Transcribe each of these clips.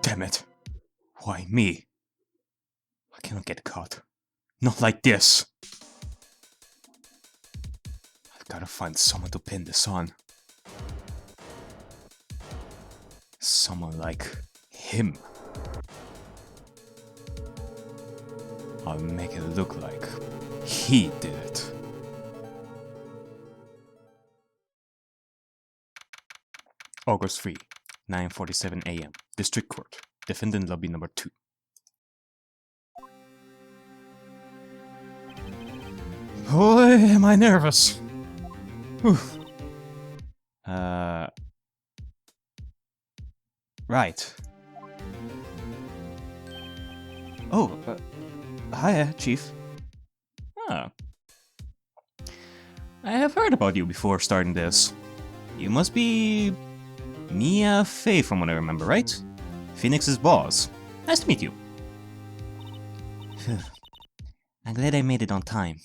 Damn it. Why me? I cannot get caught. Not like this. I've gotta find someone to pin this on. Someone like him. I'll make it look like he did it. August 3, 9:47 AM. District Court. Defendant Lobby number 2. Boy, am I nervous. Whew. Right. Oh, hiya, Chief. Ah. I have heard about you before starting this. You must be Mia Fey from what I remember, right? Phoenix's boss. Nice to meet you. I'm glad I made it on time.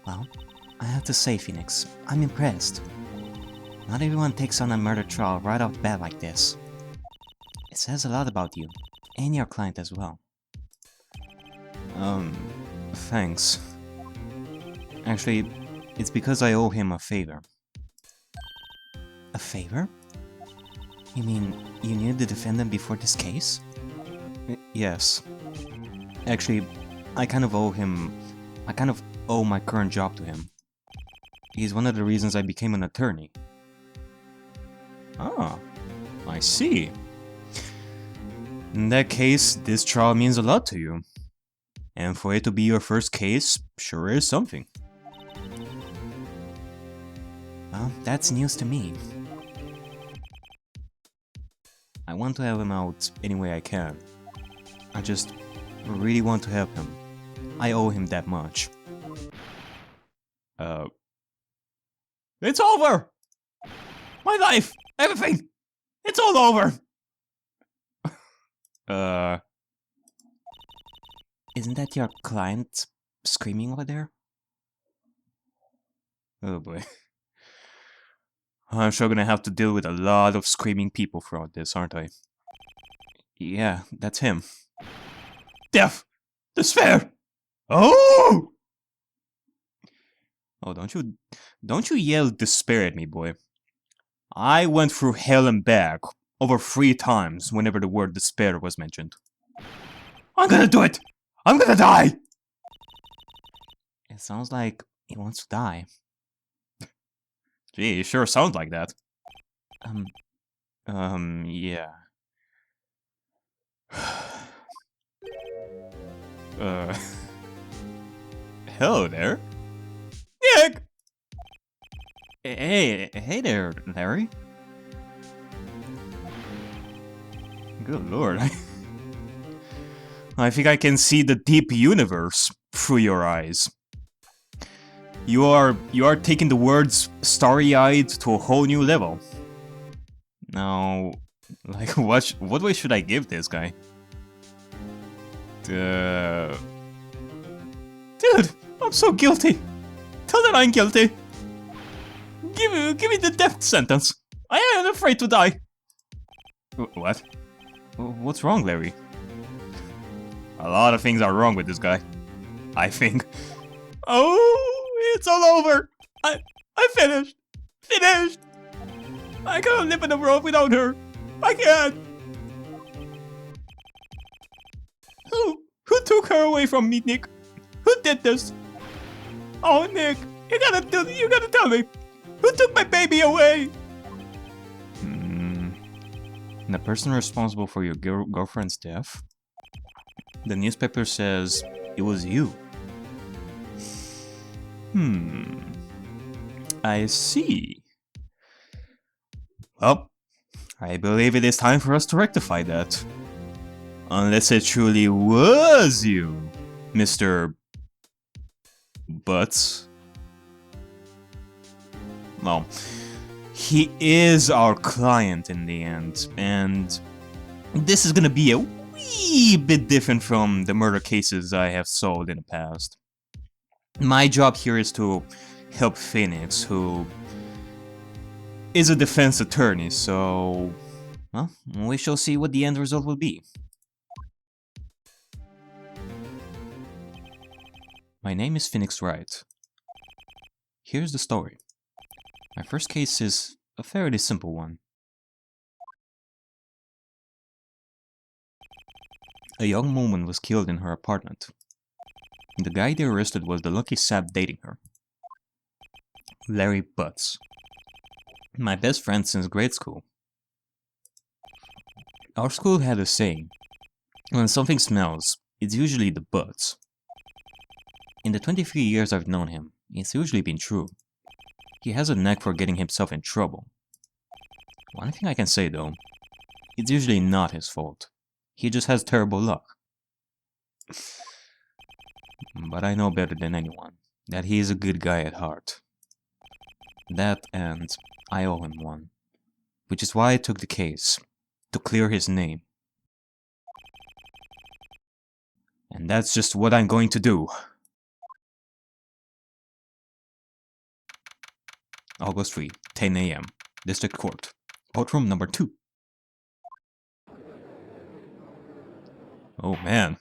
Well, I have to say, Phoenix, I'm impressed. Not everyone takes on a murder trial right off the bat like this. It says a lot about you, and your client as well. Thanks. Actually, it's because I owe him a favor. A favor? You mean you knew the defendant before this case? Yes. Actually, I kind of owe my current job to him. He's one of the reasons I became an attorney. Ah, I see. In that case, this trial means a lot to you. And for it to be your first case, sure is something. Well, that's news to me. I want to help him out any way I can. I just really want to help him. I owe him that much. It's over! My life! Everything! It's all over! Isn't that your client screaming over there? Oh boy. I'm sure gonna have to deal with a lot of screaming people throughout this, aren't I? Yeah, that's him. Death! Despair! Oh! Oh, don't you yell despair at me, boy. I went through hell and back over 3 times whenever the word despair was mentioned. I'm gonna do it! I'm gonna die! It sounds like he wants to die. Gee, it sure sounds like that. Yeah. Hello there. Nick! Hey there, Larry. Good lord. I think I can see the deep universe through your eyes. You are taking the words starry-eyed to a whole new level. Now, like, what way should I give this guy? Dude, I'm so guilty. Tell that I'm guilty. Give me the death sentence. I am afraid to die. What? What's wrong, Larry? A lot of things are wrong with this guy, I think. Oh, it's all over. I finished. Finished. I can't live in the world without her. I can't. Who took her away from me, Nick? Who did this? Oh, Nick, you gotta tell me. Who took my baby away? The person responsible for your girlfriend's death? The newspaper says it was you. I see. Well, I believe it is time for us to rectify that. Unless it truly was you, Mr. Butts. Well, he is our client in the end, and this is gonna be a wee bit different from the murder cases I have solved in the past. My job here is to help Phoenix, who is a defense attorney, so... Well, we shall see what the end result will be. My name is Phoenix Wright. Here's the story. My first case is a fairly simple one. A young woman was killed in her apartment. The guy they arrested was the lucky sap dating her. Larry Butts. My best friend since grade school. Our school had a saying, when something smells, it's usually the butts. In the 23 years I've known him, it's usually been true. He has a knack for getting himself in trouble. One thing I can say though, it's usually not his fault. He just has terrible luck. But I know better than anyone that he is a good guy at heart. That and I owe him one. Which is why I took the case, to clear his name. And that's just what I'm going to do. August 3, 10 AM, District Court, courtroom number 2. Oh man.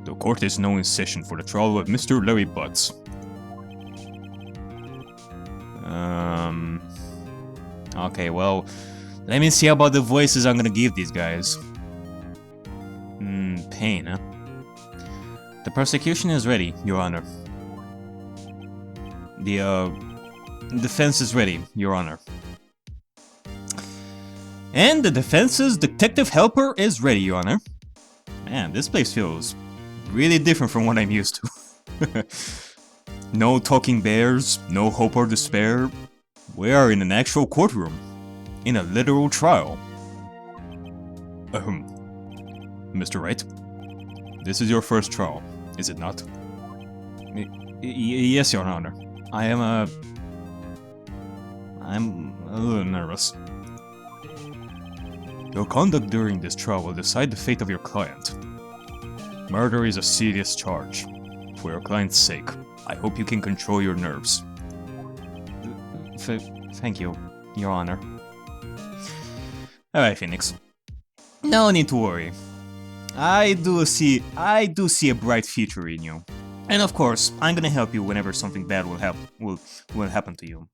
The court is now in session for the trial of Mr. Larry Butts. Okay, well, let me see about the voices I'm gonna give these guys. Pain, huh? The prosecution is ready, Your Honor. The defense is ready, Your Honor. And the defense's detective helper is ready, Your Honor. Man, this place feels really different from what I'm used to. No talking bears, no hope or despair. We are in an actual courtroom. In a literal trial. Mr. Wright, this is your first trial, is it not? Yes, Your Honor. I'm a little nervous. Your conduct during this trial will decide the fate of your client. Murder is a serious charge. For your client's sake, I hope you can control your nerves. Thank you, Your Honor. Alright, Phoenix. No need to worry. I do see a bright future in you. And of course, I'm gonna help you whenever something bad will happen to you.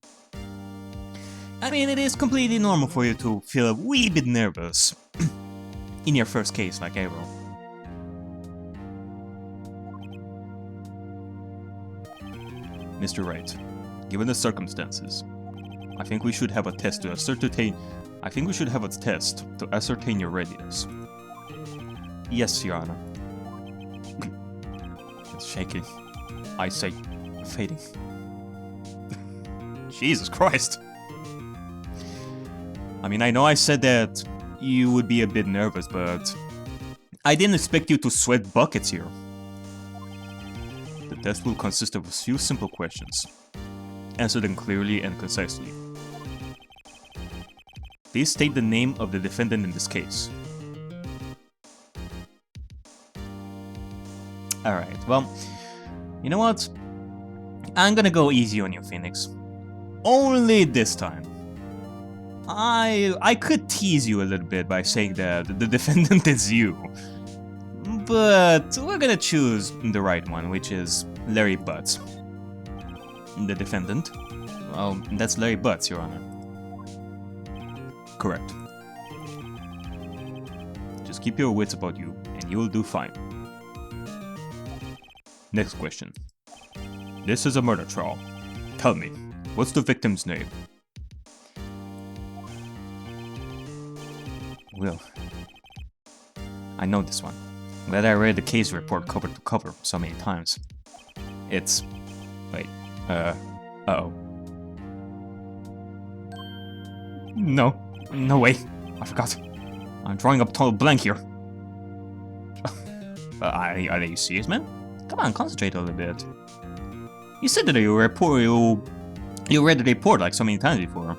I mean, it is completely normal for you to feel a wee bit nervous in your first case like Arrow. Mr. Wright, given the circumstances, I think we should have a test to ascertain your readiness. Yes, Your Honor. It's shaking. I say, fading. Jesus Christ. I mean, I know I said that you would be a bit nervous, but I didn't expect you to sweat buckets here. The test will consist of a few simple questions. Answer them clearly and concisely. Please state the name of the defendant in this case. Alright, well, you know what? I'm gonna go easy on you, Phoenix. Only this time. I could tease you a little bit by saying that the defendant is you. But we're gonna choose the right one, which is Larry Butts. The defendant? Well, that's Larry Butts, Your Honor. Correct. Just keep your wits about you, and you will do fine. Next question. This is a murder trial. Tell me, what's the victim's name? Will. I know this one. Glad I read the case report cover to cover so many times. It's... wait, uh-oh. No. No way. I forgot. I'm drawing up a total blank here. Are you serious, man? Come on, concentrate a little bit. You said that you read the report like so many times before.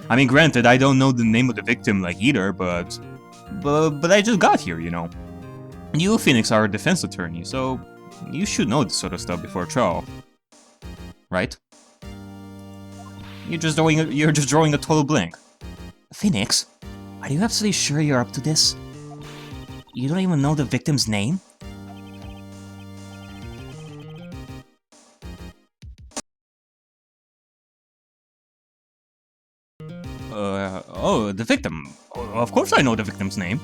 I mean, granted, I don't know the name of the victim like either, but I just got here, you know. You, Phoenix, are a defense attorney, so You should know this sort of stuff before trial, right? You're just drawing a total blank. Phoenix, are you absolutely sure you're up to this? You don't even know the victim's name? Oh, the victim. Of course I know the victim's name.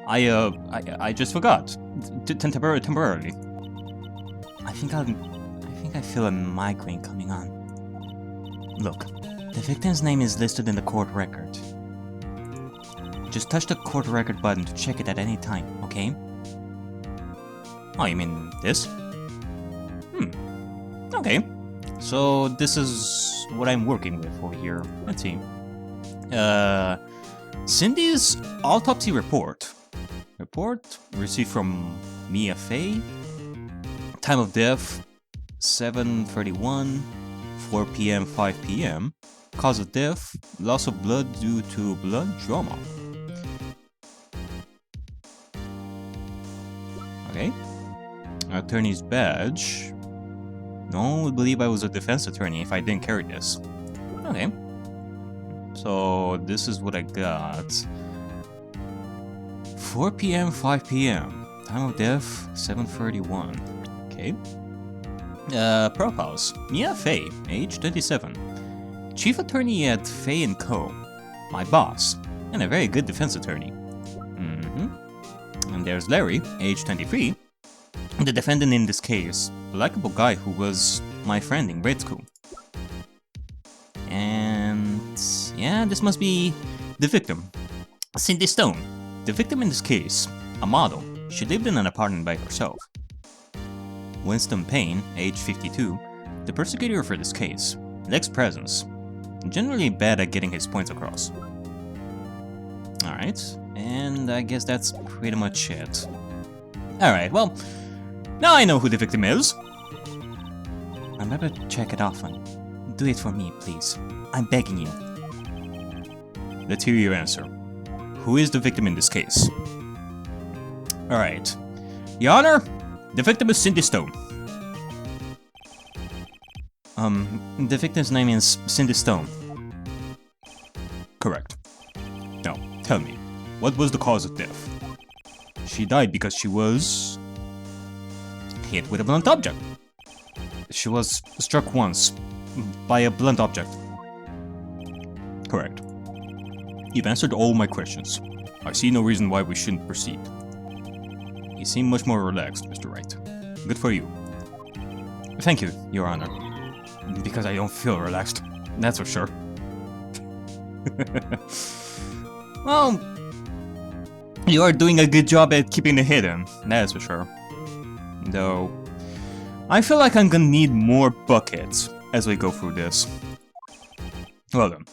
I just forgot. Temporarily. I think I feel a migraine coming on. Look, the victim's name is listed in the court record. Just touch the court record button to check it at any time, okay? Oh, you mean this? Okay. So this is what I'm working with over here. Let's see. Cindy's autopsy report. Report received from Mia Fey. Time of death 7:31, 4 p.m., 5 p.m. Cause of death, loss of blood due to blood trauma. Okay. Attorney's badge. No one would believe I was a defense attorney if I didn't carry this. Okay. So this is what I got. 4 p.m., 5 p.m. Time of death 7:31. Okay. Profiles. Mia Fey, age 27. Chief attorney at Fey & Co. My boss, and a very good defense attorney. And there's Larry, age 23. The defendant in this case, a likable guy who was my friend in grade school. And yeah, this must be the victim. Cindy Stone. The victim in this case, a model. She lived in an apartment by herself. Winston Payne, age 52, the prosecutor for this case. Lacks presence. Generally bad at getting his points across. Alright, and I guess that's pretty much it. Alright, well, now I know who the victim is. I'm about to check it often. Do it for me, please. I'm begging you. Let's hear your answer. Who is the victim in this case? Alright. Your Honor, the victim is Cindy Stone. The victim's name is Cindy Stone. Correct. Now, tell me, what was the cause of death? She died because she was hit with a blunt object. She was struck once by a blunt object. Correct. You've answered all my questions. I see no reason why we shouldn't proceed. You seem much more relaxed, Mr. Wright. Good for you. Thank you, Your Honor. Because I don't feel relaxed, that's for sure. Well, you are doing a good job at keeping it hidden, that's for sure. Though, I feel like I'm gonna need more buckets as we go through this. Well then.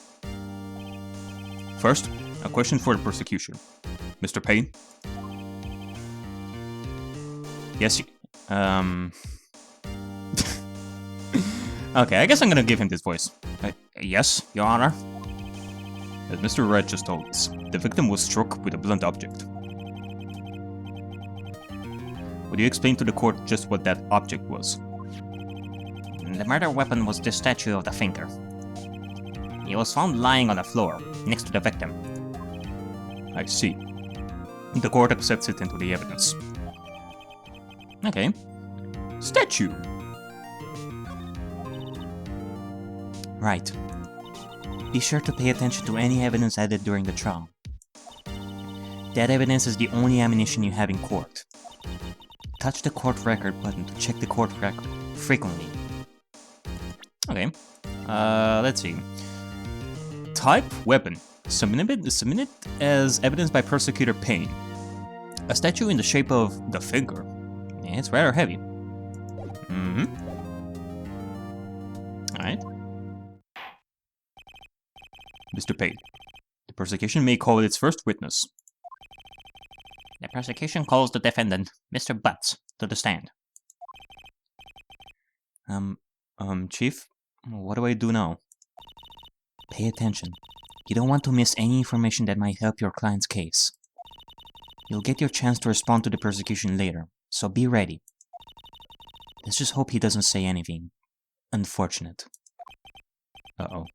First, a question for the prosecution. Mr. Payne? Yes, you... Okay, I guess I'm gonna give him this voice. Yes, Your Honor? As Mr. Wright just told us, the victim was struck with a blunt object. Would you explain to the court just what that object was? The murder weapon was the statue of the finger. It was found lying on the floor, next to the victim. I see. The court accepts it into the evidence. Okay. Statue! Right. Be sure to pay attention to any evidence added during the trial. That evidence is the only ammunition you have in court. Touch the court record button to check the court record frequently. Okay. Let's see. Type weapon. Submitted as evidence by prosecutor Payne. A statue in the shape of the finger. It's rather heavy. Alright. Mr. Payne, the prosecution may call its first witness. The prosecution calls the defendant, Mr. Butts, to the stand. Chief, what do I do now? Pay attention. You don't want to miss any information that might help your client's case. You'll get your chance to respond to the prosecution later, so be ready. Let's just hope he doesn't say anything unfortunate. Uh-oh.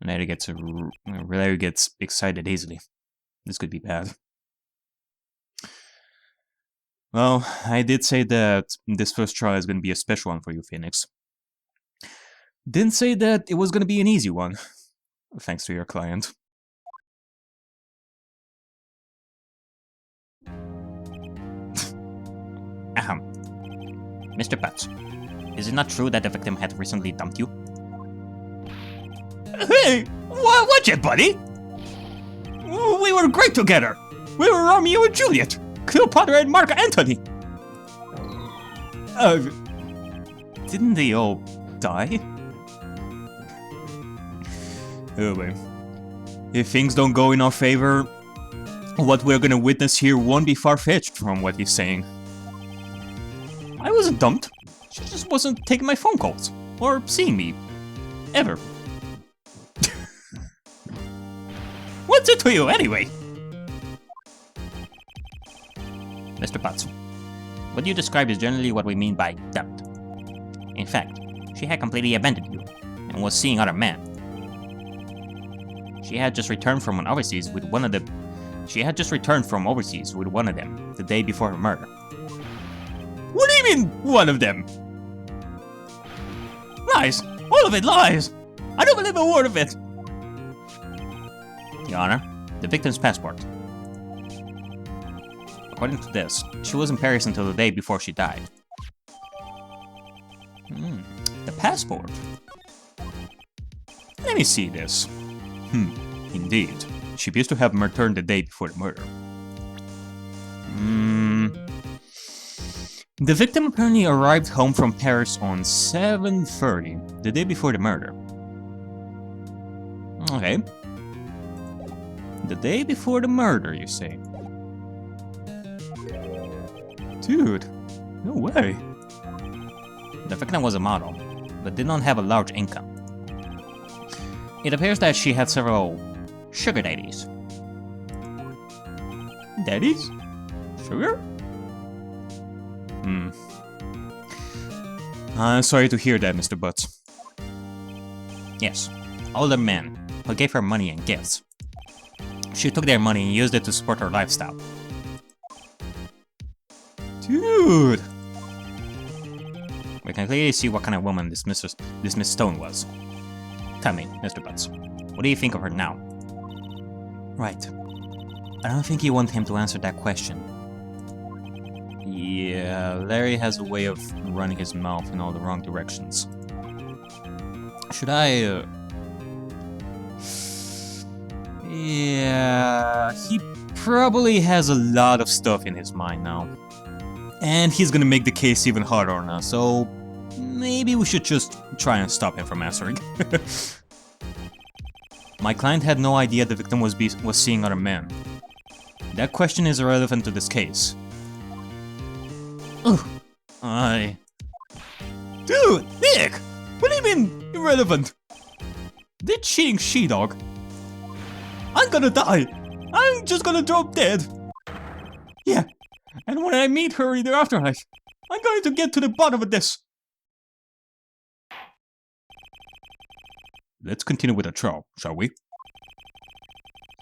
Larry gets excited easily. This could be bad. Well, I did say that this first trial is going to be a special one for you, Phoenix. Didn't say that it was going to be an easy one, thanks to your client. Ahem. Mr. Potts, is it not true that the victim had recently dumped you? Hey! Watch it, buddy! We were great together! We were Romeo and Juliet! Cleopatra and Mark Antony! Didn't they all die? Anyway, if things don't go in our favor, what we're gonna witness here won't be far-fetched from what he's saying. I wasn't dumped. She just wasn't taking my phone calls, or seeing me. Ever. What's it to you, anyway? Mr. Potts, what you describe is generally what we mean by dumped. In fact, she had completely abandoned you, and was seeing other men. She had just returned from overseas with one of them the day before her murder. What do you mean, one of them? Lies! All of it lies! I don't believe a word of it! Your Honor, the victim's passport. According to this, she was in Paris until the day before she died. The passport? Let me see this. Indeed. She appears to have returned the day before the murder. The victim apparently arrived home from Paris on 7:30, the day before the murder. Okay. The day before the murder, you say? Dude, no way. The victim was a model, but did not have a large income. It appears that she had several sugar daddies. Daddies? Sugar? I'm sorry to hear that, Mr. Butts. Yes, older men who gave her money and gifts. She took their money and used it to support her lifestyle. Dude! We can clearly see what kind of woman this Miss Stone was. Tell me, Mr. Butts, what do you think of her now? Right. I don't think you want him to answer that question. Yeah, Larry has a way of running his mouth in all the wrong directions. Should I, Yeah, he probably has a lot of stuff in his mind now. And he's gonna make the case even harder on us, so maybe we should just try and stop him from answering. My client had no idea the victim was seeing other men. That question is irrelevant to this case. Ugh. Dude, Nick! What do you mean, irrelevant? That cheating she-dog. I'm gonna die! I'm just gonna drop dead! Yeah, and when I meet her in the afterlife, I'm going to get to the bottom of this! Let's continue with the trial, shall we?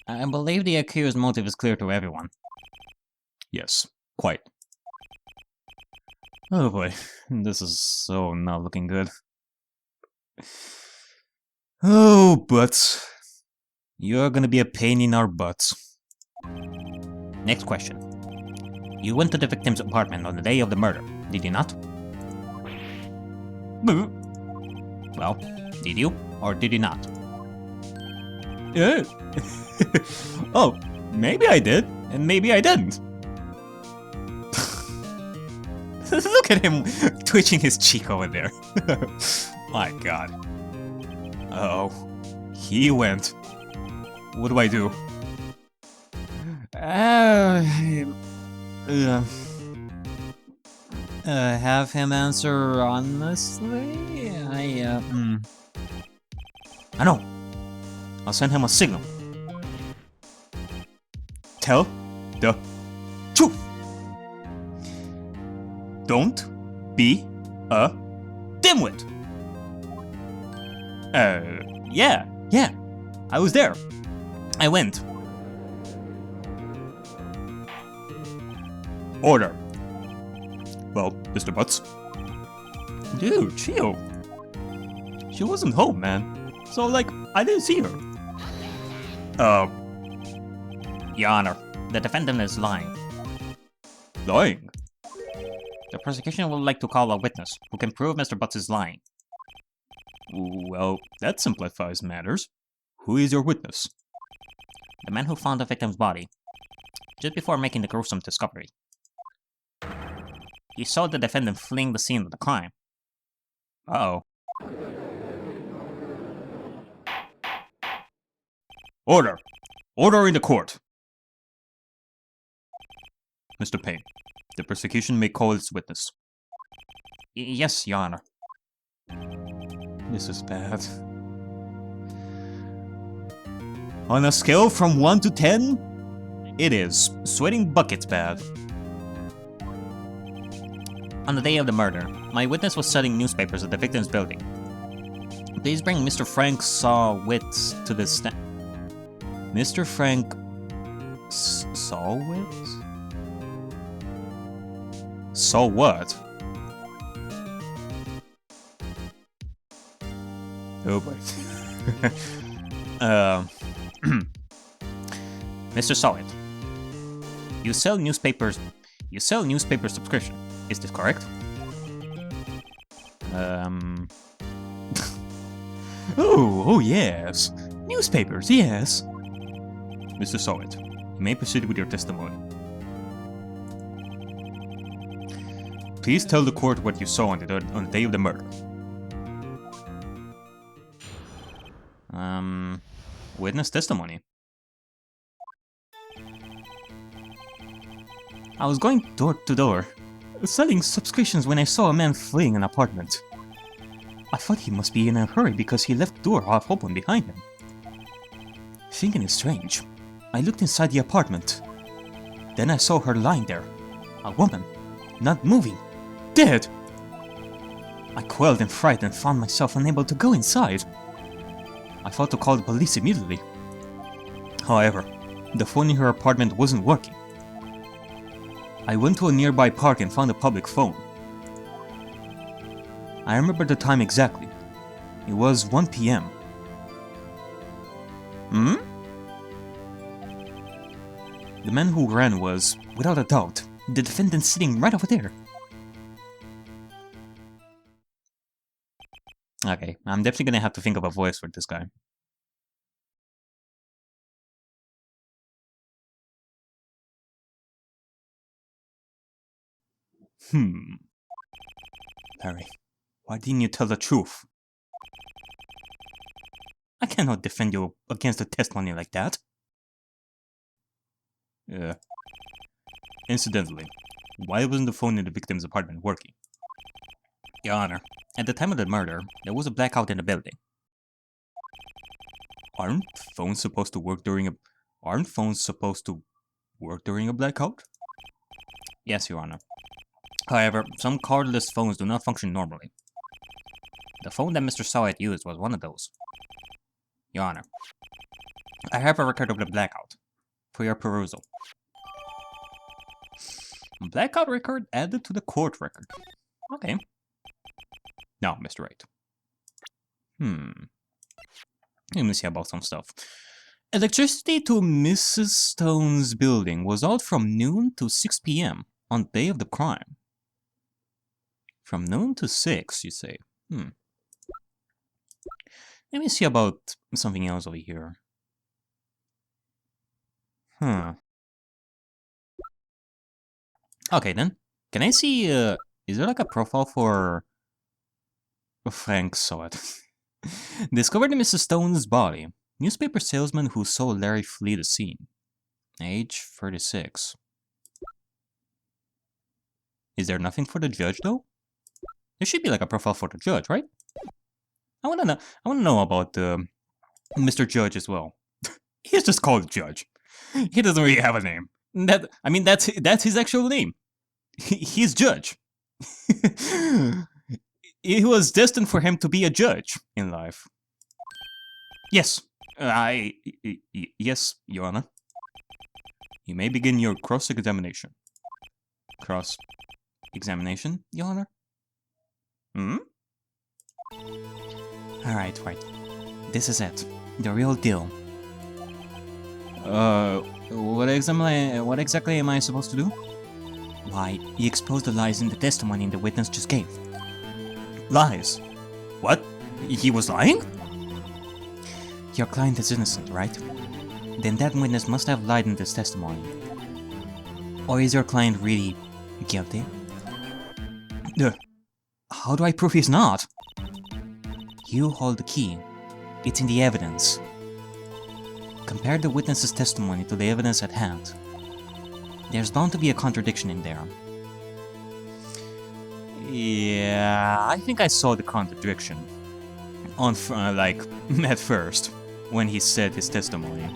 I believe the accused's motive is clear to everyone. Yes, quite. Oh boy, this is so not looking good. Oh, butts. You're gonna be a pain in our butts. Next question. You went to the victim's apartment on the day of the murder, did you not? Well, did you or did you not? Yeah. Oh, maybe I did, and maybe I didn't. Look at him twitching his cheek over there. My god. Uh-oh. He went. What do I do? Have him answer honestly? I know. I'll send him a signal. Tell the truth. Don't be Dimwit! Yeah, I was there. I went. Order. Well, Mr. Butts. Dude, chill. She wasn't home, man. So, like, I didn't see her. Your Honor, the defendant is lying. Lying? The prosecution would like to call a witness who can prove Mr. Butts is lying. Well, that simplifies matters. Who is your witness? The man who found the victim's body, just before making the gruesome discovery. He saw the defendant fleeing the scene of the crime. Uh-oh. Order! Order in the court! Mr. Payne, the prosecution may call its witness. Yes, Your Honor. This is bad. On a scale from 1 to 10, it is sweating buckets bad. On the day of the murder, my witness was selling newspapers at the victim's building. Please bring Mr. Frank Sawwitz to the stand. Mr. Frank Sawwitz? Saw what? Oh boy. Mr. Sawit, you sell newspapers. You sell newspaper subscription. Is this correct? Oh yes. Newspapers, yes. Mr. Sawit, you may proceed with your testimony. Please tell the court what you saw on the day of the murder. Witness testimony. I was going door to door, selling subscriptions when I saw a man fleeing an apartment. I thought he must be in a hurry because he left the door half open behind him. Thinking it strange, I looked inside the apartment. Then I saw her lying there, a woman, not moving, dead. I quailed in fright and found myself unable to go inside. I thought to call the police immediately. However, the phone in her apartment wasn't working. I went to a nearby park and found a public phone. I remember the time exactly. It was 1 p.m. The man who ran was, without a doubt, the defendant sitting right over there. Okay, I'm definitely gonna have to think of a voice for this guy. Larry, why didn't you tell the truth? I cannot defend you against a testimony like that. Yeah. Incidentally, why wasn't the phone in the victim's apartment working? Your Honor, at the time of the murder, there was a blackout in the building. Aren't phones supposed to work during a blackout? Yes, Your Honor. However, some cordless phones do not function normally. The phone that Mr. Sawit used was one of those. Your Honor, I have a record of the blackout for your perusal. Blackout record added to the court record. Okay. Now, Mr. Wright. Let me see about some stuff. Electricity to Mrs. Stone's building was out from noon to 6 p.m. on the day of the crime. From noon to 6, you say? Let me see about something else over here. Okay then. Can I see, is there like a profile for Frank Sawit? Discovered in Mrs. Stone's body. Newspaper salesman who saw Larry flee the scene. Age 36. Is there nothing for the judge though? There should be like a profile for the judge, right? I wanna know about Mr. Judge as well. He's just called Judge. He doesn't really have a name. That's his actual name. He's Judge. It was destined for him to be a judge in life. Yes, yes, Your Honor. You may begin your cross-examination. Cross-examination, Your Honor? Hmm? Alright, right. This is it. The real deal. What exactly am I supposed to do? Why, you exposed the lies in the testimony the witness just gave. Lies? What? He was lying? Your client is innocent, right? Then that witness must have lied in this testimony. Or is your client really guilty? How do I prove he's not? You hold the key. It's in the evidence. Compare the witness's testimony to the evidence at hand. There's bound to be a contradiction in there. Yeah, I think I saw the contradiction. At first, when he said his testimony.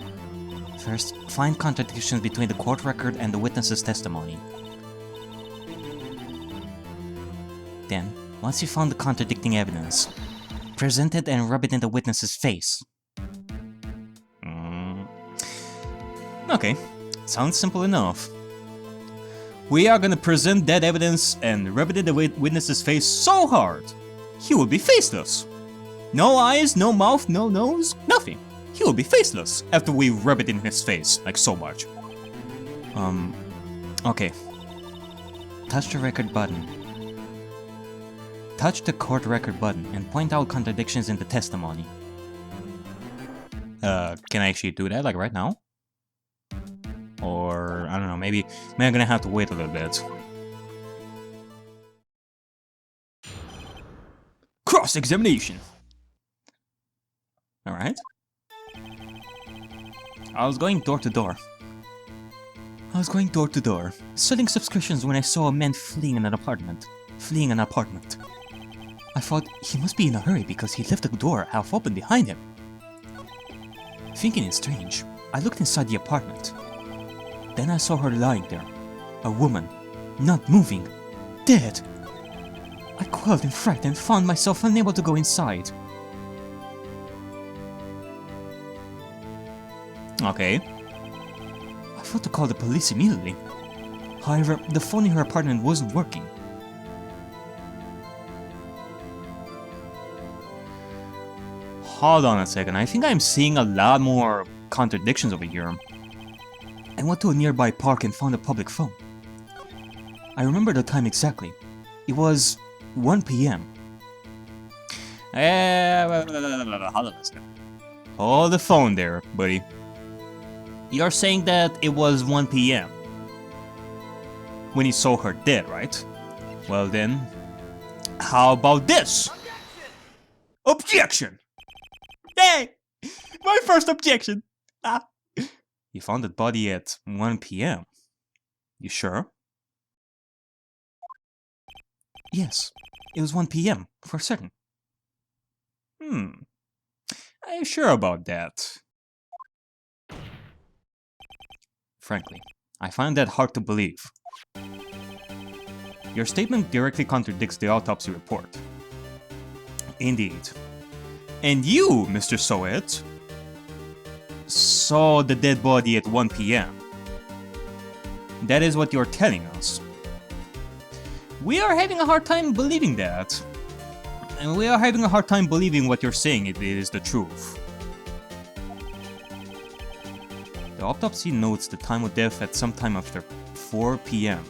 First, find contradictions between the court record and the witness's testimony. Then, once you found the contradicting evidence, present it and rub it in the witness's face. Okay, sounds simple enough. We are gonna present that evidence and rub it in the witness's face so hard, he will be faceless. No eyes, no mouth, no nose, nothing. He will be faceless after we rub it in his face, like so much. Okay. Touch the record button. Touch the court record button and point out contradictions in the testimony. Can I actually do that, like right now? Or, I don't know, maybe I'm gonna have to wait a little bit. Cross-examination! Alright. I was going door to door, selling subscriptions when I saw a man fleeing an apartment. I thought he must be in a hurry because he left the door half open behind him. Thinking it strange, I looked inside the apartment. Then I saw her lying there, a woman, not moving, dead. I quailed in fright and found myself unable to go inside. Okay. I thought to call the police immediately. However, the phone in her apartment wasn't working. Hold on a second, I think I'm seeing a lot more contradictions over here. I went to a nearby park and found a public phone. I remember the time exactly. It was 1 p.m. Hold on a second. Hold the phone there, buddy. You're saying that it was 1 p.m. when you saw her dead, right? Well then, how about this? Objection! Hey! My first objection! Ah. You found the body at 1 p.m. You sure? Yes, it was 1 p.m. for certain. Are you sure about that? Frankly, I find that hard to believe. Your statement directly contradicts the autopsy report. Indeed. And you, Mr. Soet, saw the dead body at 1 p.m. That is what you're telling us. We are having a hard time believing that. And we are having a hard time believing what you're saying it is the truth. The autopsy notes the time of death at some time after 4 p.m.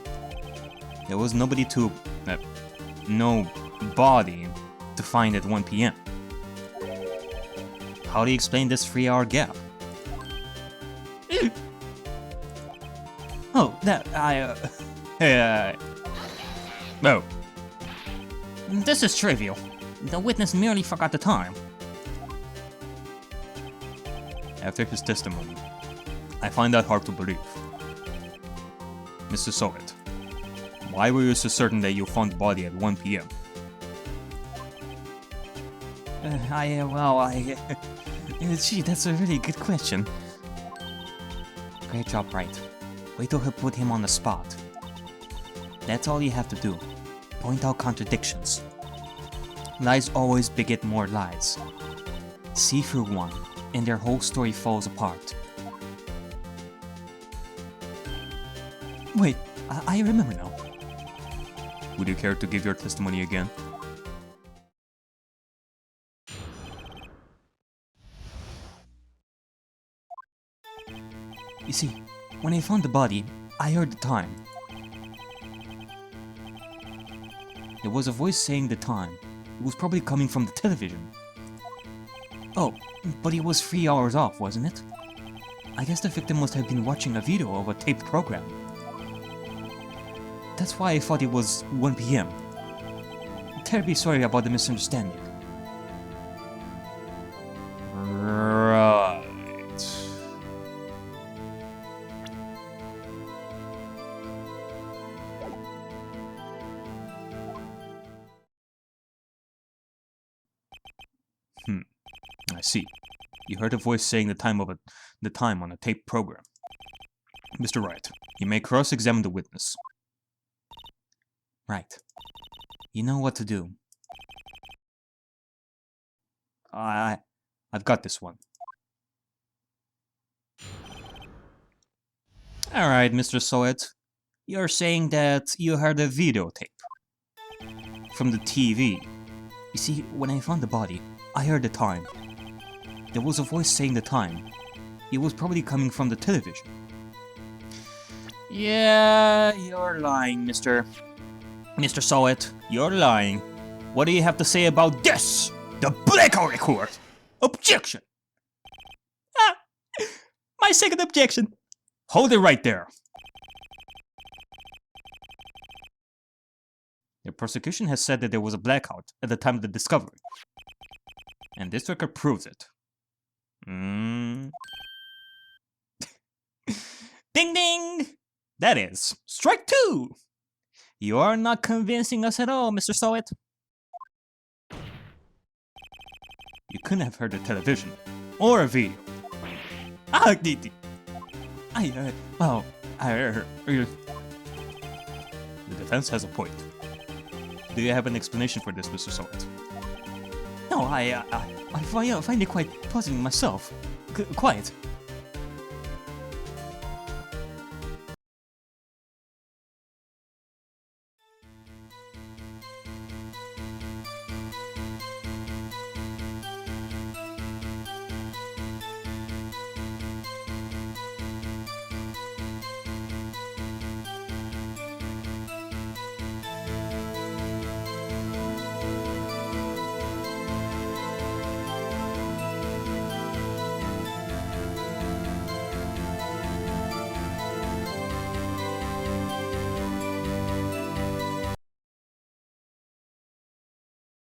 There was no body to find at 1 p.m. How do you explain this 3-hour gap? Oh, that, Oh. This is trivial. The witness merely forgot the time. After his testimony, I find that hard to believe. Mr. Soet, why were you so certain that you found the body at 1 p.m.? Gee, that's a really good question. Great job, Wright. Wait till he put him on the spot. That's all you have to do. Point out contradictions. Lies always beget more lies. See through one, and their whole story falls apart. Wait, I remember now. Would you care to give your testimony again? You see, when I found the body, I heard the time. There was a voice saying the time. It was probably coming from the television. Oh, but it was 3 hours off, wasn't it? I guess the victim must have been watching a video of a taped program. That's why I thought it was 1 PM. Terribly sorry about the misunderstanding. Right. I see. You heard a voice saying the time on a taped program. Mr. Wright, you may cross-examine the witness. Right. You know what to do. I've got this one. Alright, Mr. Soet. You're saying that you heard a videotape from the TV. You see, when I found the body, I heard the time. There was a voice saying the time. It was probably coming from the television. Yeah, you're lying, Mr. Soet. You're lying. What do you have to say about this? The blackout record! Objection! My second objection. Hold it right there. The prosecution has said that there was a blackout at the time of the discovery. And this record proves it. Ding ding! That is strike 2! You are not convincing us at all, Mr. Soet. You couldn't have heard the television or a video. The defense has a point. Do you have an explanation for this, Mr. Soet? No, I find it quite puzzling myself. Quiet.